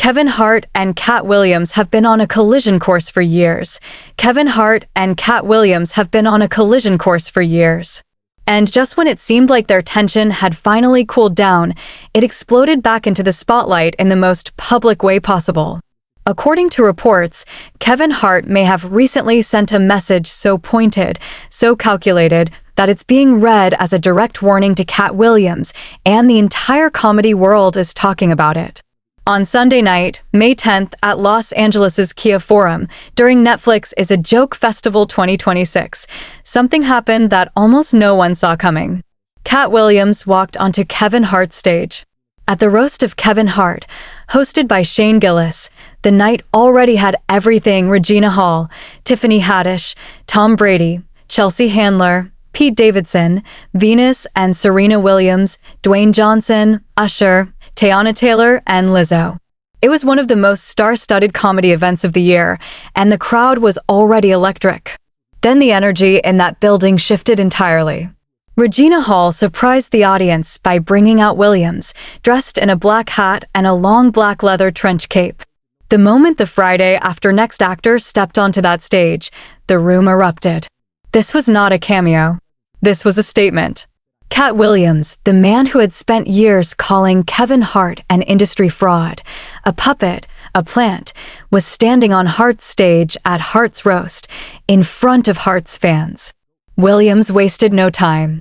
Kevin Hart and Katt Williams have been on a collision course for years. Kevin Hart and Katt Williams have been on a collision course for years. And just when it seemed like their tension had finally cooled down, it exploded back into the spotlight in the most public way possible. According to reports, Kevin Hart may have recently sent a message so pointed, so calculated, that it's being read as a direct warning to Katt Williams, and the entire comedy world is talking about it. On Sunday night, May 10th, at Los Angeles' Kia Forum, during Netflix is a Joke Festival 2026, something happened that almost no one saw coming. Katt Williams walked onto Kevin Hart's stage. At the roast of Kevin Hart, hosted by Shane Gillis, the night already had everything Regina Hall, Tiffany Haddish, Tom Brady, Chelsea Handler, Pete Davidson, Venus and Serena Williams, Dwayne Johnson, Usher, Teyana Taylor, and Lizzo. It was one of the most star-studded comedy events of the year, and the crowd was already electric. Then the energy in that building shifted entirely. Regina Hall surprised the audience by bringing out Williams, dressed in a black hat and a long black leather trench cape. The moment the Friday after next actor stepped onto that stage, the room erupted. This was not a cameo. This was a statement. Katt Williams, the man who had spent years calling Kevin Hart an industry fraud, a puppet, a plant, was standing on Hart's stage at Hart's roast, in front of Hart's fans. Williams wasted no time.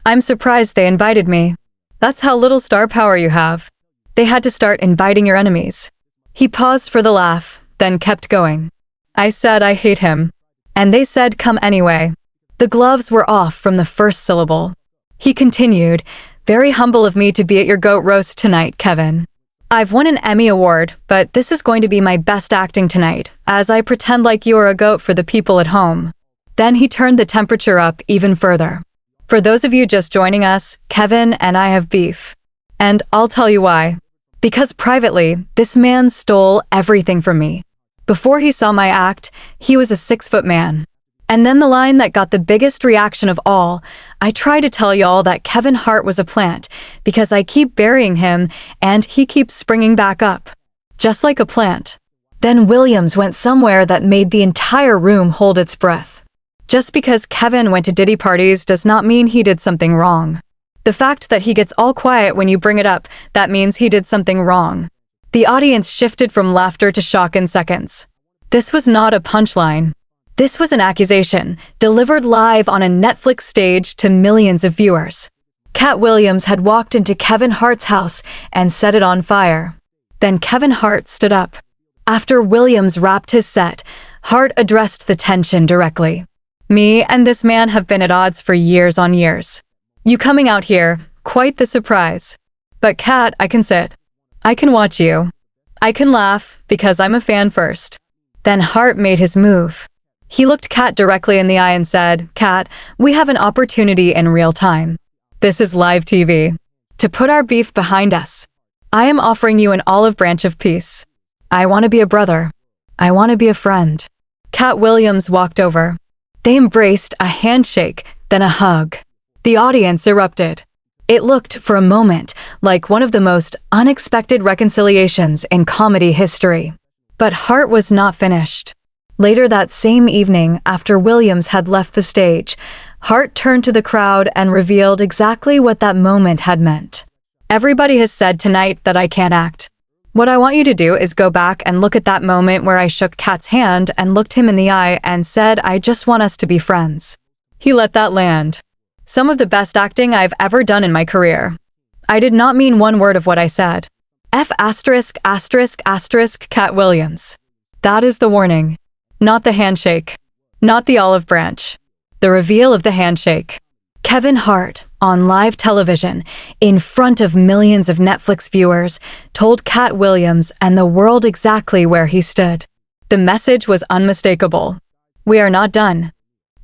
"I'm surprised they invited me. That's how little star power you have. They had to start inviting your enemies." He paused for the laugh, then kept going. "I said I hate him. And they said come anyway." The gloves were off from the first syllable. He continued, "Very humble of me to be at your goat roast tonight, Kevin. I've won an Emmy Award, but this is going to be my best acting tonight, as I pretend like you are a goat for the people at home." Then he turned the temperature up even further. "For those of you just joining us, Kevin and I have beef. And I'll tell you why. Because privately, this man stole everything from me. Before he saw my act, he was a 6-foot man. And then the line that got the biggest reaction of all, I try to tell y'all that Kevin Hart was a plant because I keep burying him and he keeps springing back up. Just like a plant." Then Williams went somewhere that made the entire room hold its breath. Just because Kevin went to Diddy parties does not mean he did something wrong. The fact that he gets all quiet when you bring it up, that means he did something wrong. The audience shifted from laughter to shock in seconds. This was not a punchline. This was an accusation, delivered live on a Netflix stage to millions of viewers. Katt Williams had walked into Kevin Hart's house and set it on fire. Then Kevin Hart stood up. After Williams wrapped his set, Hart addressed the tension directly. "Me and this man have been at odds for years on years. You coming out here, quite the surprise. But Katt, I can sit. I can watch you. I can laugh, because I'm a fan first." Then Hart made his move. He looked Katt directly in the eye and said, "Katt, we have an opportunity in real time. This is live TV. To put our beef behind us. I am offering you an olive branch of peace. I want to be a brother. I want to be a friend." Katt Williams walked over. They embraced, a handshake, then a hug. The audience erupted. It looked, for a moment, like one of the most unexpected reconciliations in comedy history. But Hart was not finished. Later that same evening, after Williams had left the stage, Hart turned to the crowd and revealed exactly what that moment had meant. "Everybody has said tonight that I can't act. What I want you to do is go back and look at that moment where I shook Katt's hand and looked him in the eye and said, 'I just want us to be friends.' He let that land. Some of the best acting I've ever done in my career. I did not mean one word of what I said. F****** Katt Williams. That is the warning. Not the handshake. Not the olive branch. The reveal of the handshake. Kevin Hart, on live television, in front of millions of Netflix viewers, told Katt Williams and the world exactly where he stood. The message was unmistakable. We are not done.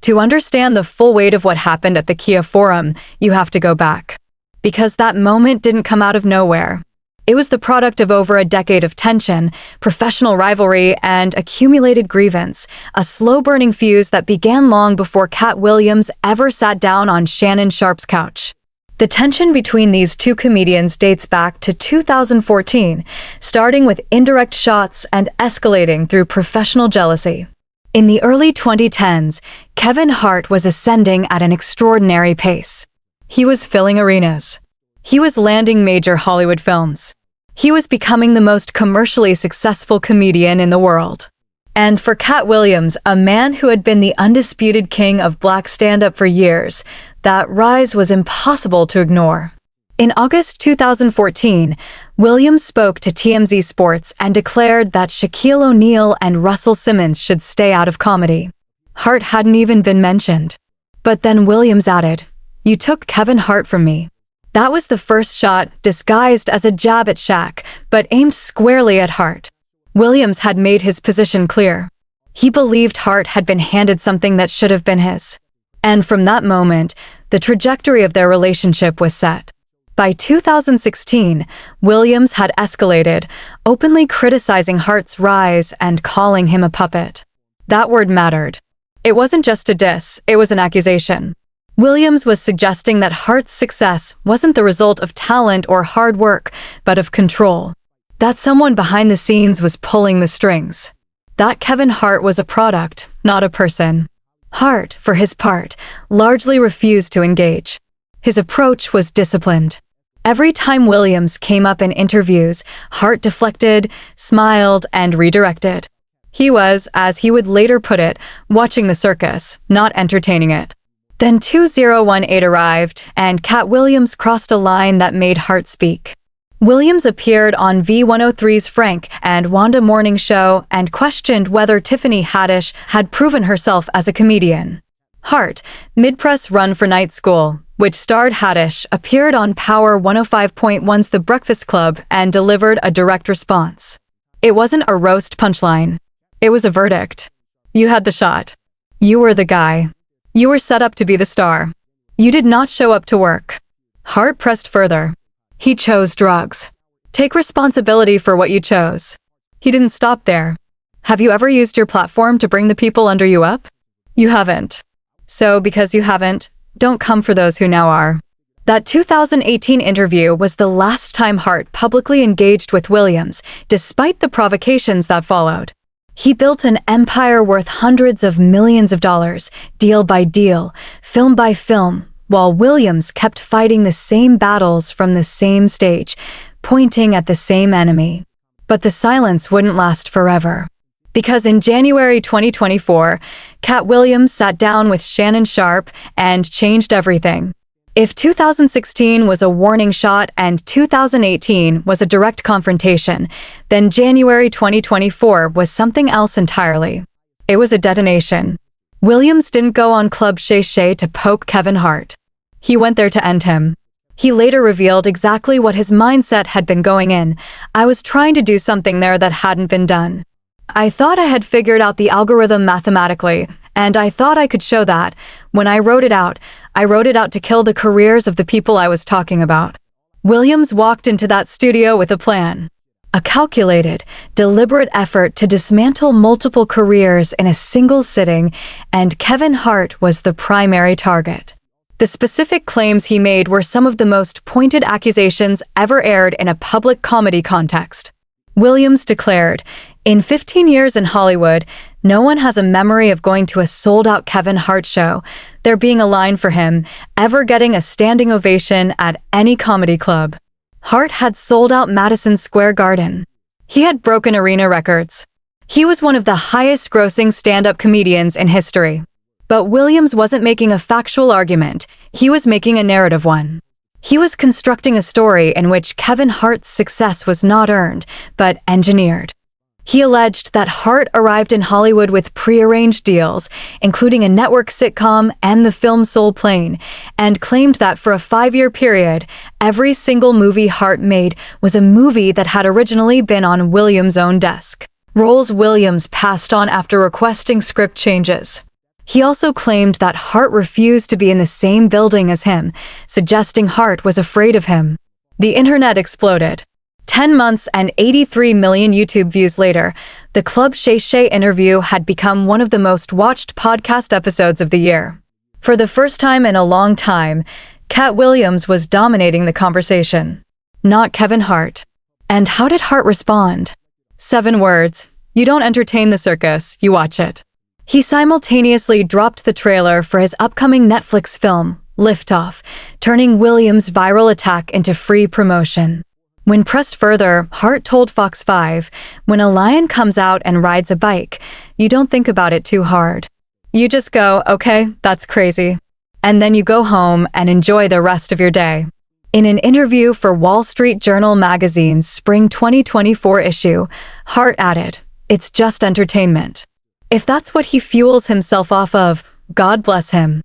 To understand the full weight of what happened at the Kia Forum, you have to go back. Because that moment didn't come out of nowhere. It was the product of over a decade of tension, professional rivalry, and accumulated grievance, a slow-burning fuse that began long before Katt Williams ever sat down on Shannon Sharpe's couch. The tension between these two comedians dates back to 2014, starting with indirect shots and escalating through professional jealousy. In the early 2010s, Kevin Hart was ascending at an extraordinary pace. He was filling arenas. He was landing major Hollywood films. He was becoming the most commercially successful comedian in the world. And for Katt Williams, a man who had been the undisputed king of black stand-up for years, that rise was impossible to ignore. In August 2014, Williams spoke to TMZ Sports and declared that Shaquille O'Neal and Russell Simmons should stay out of comedy. Hart hadn't even been mentioned. But then Williams added, "You took Kevin Hart from me." That was the first shot disguised as a jab at Shaq, but aimed squarely at Hart. Williams had made his position clear. He believed Hart had been handed something that should have been his. And from that moment, the trajectory of their relationship was set. By 2016, Williams had escalated, openly criticizing Hart's rise and calling him a puppet. That word mattered. It wasn't just a diss, it was an accusation. Williams was suggesting that Hart's success wasn't the result of talent or hard work, but of control. That someone behind the scenes was pulling the strings. That Kevin Hart was a product, not a person. Hart, for his part, largely refused to engage. His approach was disciplined. Every time Williams came up in interviews, Hart deflected, smiled, and redirected. He was, as he would later put it, watching the circus, not entertaining it. Then 2018 arrived, and Katt Williams crossed a line that made Hart speak. Williams appeared on V103's Frank and Wanda morning show and questioned whether Tiffany Haddish had proven herself as a comedian. Hart, mid-press run for Night School, which starred Haddish, appeared on Power 105.1's The Breakfast Club and delivered a direct response. It wasn't a roast punchline. It was a verdict. You had the shot. You were the guy. You were set up to be the star. You did not show up to work. Hart pressed further. He chose drugs. Take responsibility for what you chose. He didn't stop there. Have you ever used your platform to bring the people under you up? You haven't. So, because you haven't, don't come for those who now are. That 2018 interview was the last time Hart publicly engaged with Williams, despite the provocations that followed. He built an empire worth hundreds of millions of dollars, deal by deal, film by film, while Williams kept fighting the same battles from the same stage, pointing at the same enemy. But the silence wouldn't last forever. Because in January 2024, Katt Williams sat down with Shannon Sharpe and changed everything. If 2016 was a warning shot and 2018 was a direct confrontation, then January 2024 was something else entirely. It was a detonation. Williams didn't go on Club Shay Shay to poke Kevin Hart. He went there to end him. He later revealed exactly what his mindset had been going in. I was trying to do something there that hadn't been done. I thought I had figured out the algorithm mathematically, and I thought I could show that. When I wrote it out to kill the careers of the people I was talking about. Williams walked into that studio with a plan. A calculated, deliberate effort to dismantle multiple careers in a single sitting, and Kevin Hart was the primary target. The specific claims he made were some of the most pointed accusations ever aired in a public comedy context. Williams declared, "In 15 years in Hollywood, no one has a memory of going to a sold-out Kevin Hart show, there being a line for him, ever getting a standing ovation at any comedy club." Hart had sold out Madison Square Garden. He had broken arena records. He was one of the highest-grossing stand-up comedians in history. But Williams wasn't making a factual argument, he was making a narrative one. He was constructing a story in which Kevin Hart's success was not earned, but engineered. He alleged that Hart arrived in Hollywood with prearranged deals, including a network sitcom and the film Soul Plane, and claimed that for a 5-year period, every single movie Hart made was a movie that had originally been on Williams' own desk. Roles Williams passed on after requesting script changes. He also claimed that Hart refused to be in the same building as him, suggesting Hart was afraid of him. The internet exploded. 10 months and 83 million YouTube views later, the Club Shay Shay interview had become one of the most watched podcast episodes of the year. For the first time in a long time, Katt Williams was dominating the conversation, not Kevin Hart. And how did Hart respond? 7 words. You don't entertain the circus, you watch it. He simultaneously dropped the trailer for his upcoming Netflix film, Liftoff, turning Williams' viral attack into free promotion. When pressed further, Hart told Fox 5, when a lion comes out and rides a bike, you don't think about it too hard. You just go, okay, that's crazy. And then you go home and enjoy the rest of your day. In an interview for Wall Street Journal magazine's spring 2024 issue, Hart added, it's just entertainment. If that's what he fuels himself off of, God bless him.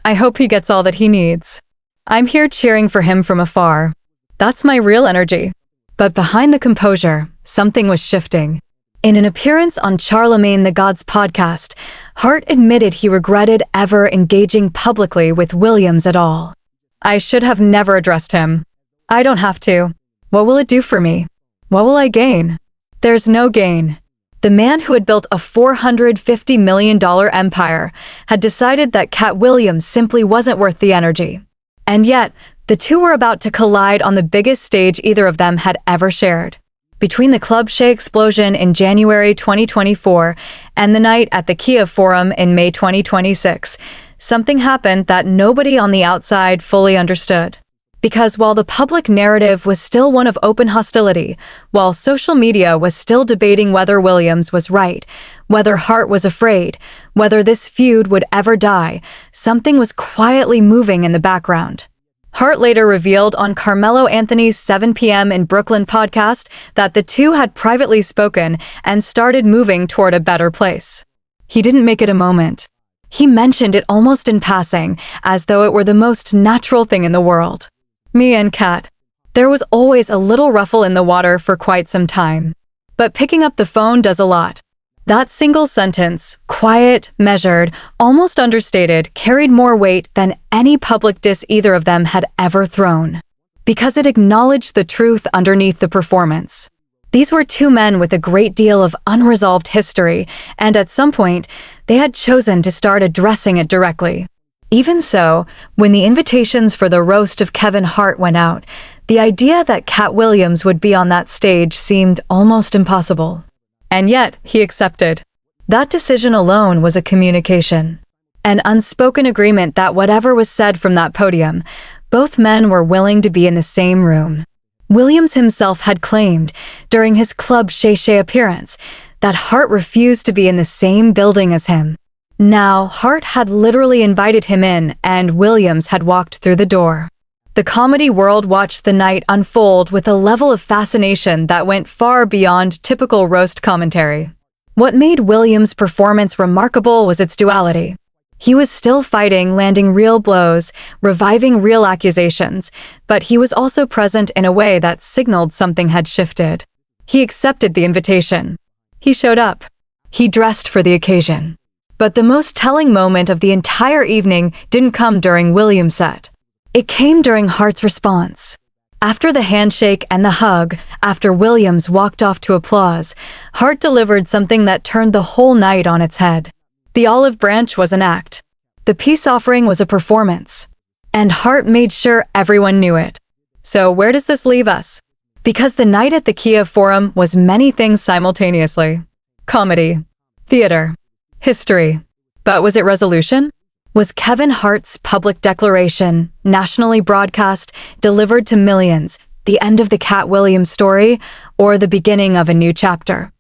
I hope he gets all that he needs. I'm here cheering for him from afar. That's my real energy. But behind the composure, something was shifting. In an appearance on Charlemagne the God's podcast, Hart admitted he regretted ever engaging publicly with Williams at all. I should have never addressed him. I don't have to. What will it do for me? What will I gain? There's no gain. The man who had built a $450 million empire had decided that Katt Williams simply wasn't worth the energy. And yet, the two were about to collide on the biggest stage either of them had ever shared. Between the Club Shea explosion in January 2024 and the night at the Kiev Forum in May 2026, something happened that nobody on the outside fully understood. Because while the public narrative was still one of open hostility, while social media was still debating whether Williams was right, whether Hart was afraid, whether this feud would ever die, something was quietly moving in the background. Hart later revealed on Carmelo Anthony's 7 p.m. in Brooklyn podcast that the two had privately spoken and started moving toward a better place. He didn't make it a moment. He mentioned it almost in passing, as though it were the most natural thing in the world. Me and Katt. There was always a little ruffle in the water for quite some time. But picking up the phone does a lot. That single sentence, quiet, measured, almost understated, carried more weight than any public diss either of them had ever thrown. Because it acknowledged the truth underneath the performance. These were two men with a great deal of unresolved history, and at some point, they had chosen to start addressing it directly. Even so, when the invitations for the roast of Kevin Hart went out, the idea that Katt Williams would be on that stage seemed almost impossible. And yet, he accepted. That decision alone was a communication. An unspoken agreement that whatever was said from that podium, both men were willing to be in the same room. Williams himself had claimed, during his Club Shea appearance, that Hart refused to be in the same building as him. Now, Hart had literally invited him in, and Williams had walked through the door. The comedy world watched the night unfold with a level of fascination that went far beyond typical roast commentary. What made Williams' performance remarkable was its duality. He was still fighting, landing real blows, reviving real accusations, but he was also present in a way that signaled something had shifted. He accepted the invitation. He showed up. He dressed for the occasion. But the most telling moment of the entire evening didn't come during Williams' set. It came during Hart's response. After the handshake and the hug, after Williams walked off to applause, Hart delivered something that turned the whole night on its head. The olive branch was an act. The peace offering was a performance. And Hart made sure everyone knew it. So where does this leave us? Because the night at the Kiev Forum was many things simultaneously. Comedy, theater, history. But was it resolution? Was Kevin Hart's public declaration, nationally broadcast, delivered to millions, the end of the Katt Williams story, or the beginning of a new chapter?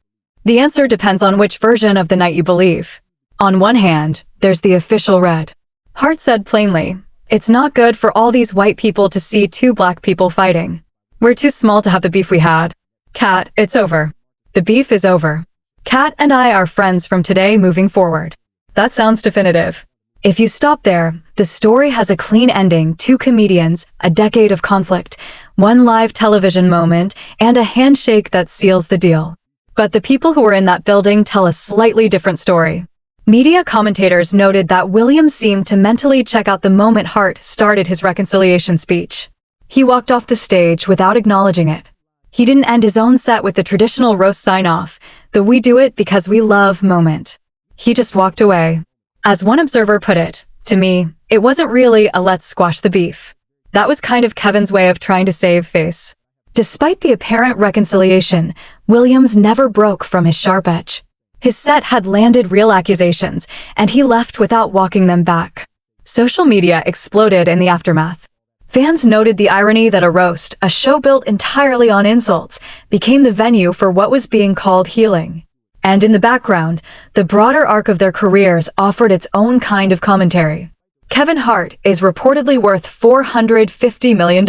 The answer depends on which version of the night you believe. On one hand, there's the official read. Hart said plainly, "It's not good for all these white people to see two black people fighting. We're too small to have the beef we had. Katt, it's over. The beef is over. Katt and I are friends from today moving forward." That sounds definitive. If you stop there, the story has a clean ending, 2 comedians, a decade of conflict, 1 live television moment, and a handshake that seals the deal. But the people who were in that building tell a slightly different story. Media commentators noted that Williams seemed to mentally check out the moment Hart started his reconciliation speech. He walked off the stage without acknowledging it. He didn't end his own set with the traditional roast sign-off, the "we do it because we love" moment. He just walked away. As one observer put it, to me, it wasn't really a "let's squash the beef." That was kind of Kevin's way of trying to save face. Despite the apparent reconciliation, Williams never broke from his sharp edge. His set had landed real accusations, and he left without walking them back. Social media exploded in the aftermath. Fans noted the irony that a roast, a show built entirely on insults, became the venue for what was being called healing. And in the background, the broader arc of their careers offered its own kind of commentary. Kevin Hart is reportedly worth $450 million.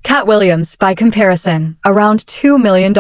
Katt Williams, by comparison, around $2 million.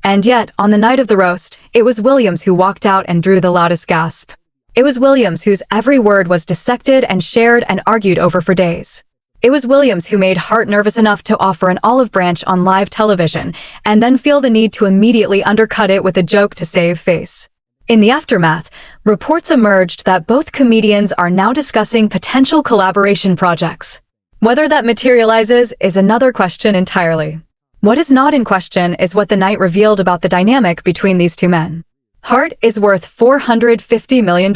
And yet, on the night of the roast, it was Williams who walked out and drew the loudest gasp. It was Williams whose every word was dissected and shared and argued over for days. It was Williams who made Hart nervous enough to offer an olive branch on live television, and then feel the need to immediately undercut it with a joke to save face. In the aftermath, reports emerged that both comedians are now discussing potential collaboration projects. Whether that materializes is another question entirely. What is not in question is what the night revealed about the dynamic between these two men. Hart is worth $450 million.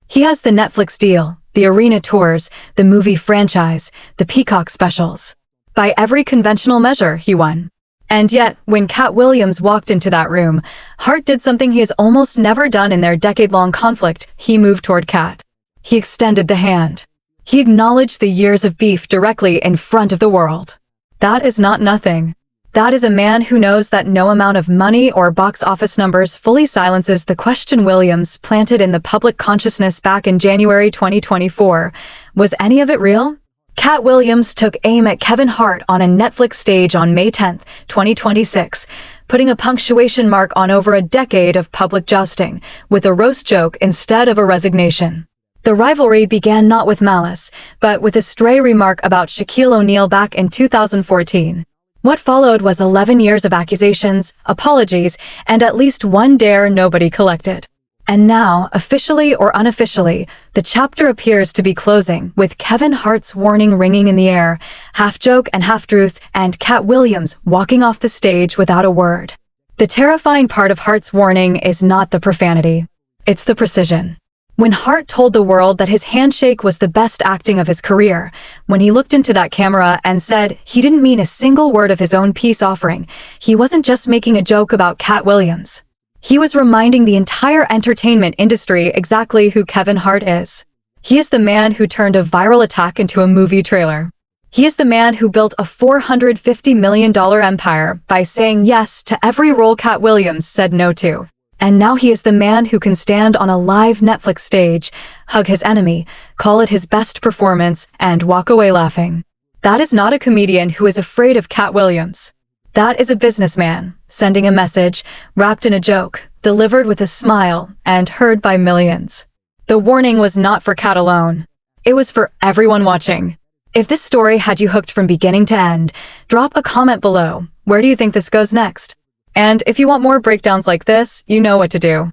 He has the Netflix deal, the arena tours, the movie franchise, the Peacock specials. By every conventional measure, he won. And yet, when Katt Williams walked into that room, Hart did something he has almost never done in their decade-long conflict. He moved toward Katt. He extended the hand. He acknowledged the years of beef directly in front of the world. That is not nothing. That is a man who knows that no amount of money or box office numbers fully silences the question Williams planted in the public consciousness back in January 2024. Was any of it real? Katt Williams took aim at Kevin Hart on a Netflix stage on May 10, 2026, putting a punctuation mark on over a decade of public jousting, with a roast joke instead of a resignation. The rivalry began not with malice, but with a stray remark about Shaquille O'Neal back in 2014. What followed was 11 years of accusations, apologies, and at least one dare nobody collected. And now, officially or unofficially, the chapter appears to be closing, with Kevin Hart's warning ringing in the air, half joke and half truth, and Katt Williams walking off the stage without a word. The terrifying part of Hart's warning is not the profanity. It's the precision. When Hart told the world that his handshake was the best acting of his career, when he looked into that camera and said he didn't mean a single word of his own peace offering, he wasn't just making a joke about Katt Williams. He was reminding the entire entertainment industry exactly who Kevin Hart is. He is the man who turned a viral attack into a movie trailer. He is the man who built a $450 million empire by saying yes to every role Katt Williams said no to. And now he is the man who can stand on a live Netflix stage, hug his enemy, call it his best performance, and walk away laughing. That is not a comedian who is afraid of Katt Williams. That is a businessman, sending a message, wrapped in a joke, delivered with a smile, and heard by millions. The warning was not for Katt alone. It was for everyone watching. If this story had you hooked from beginning to end, drop a comment below. Where do you think this goes next? And if you want more breakdowns like this, you know what to do.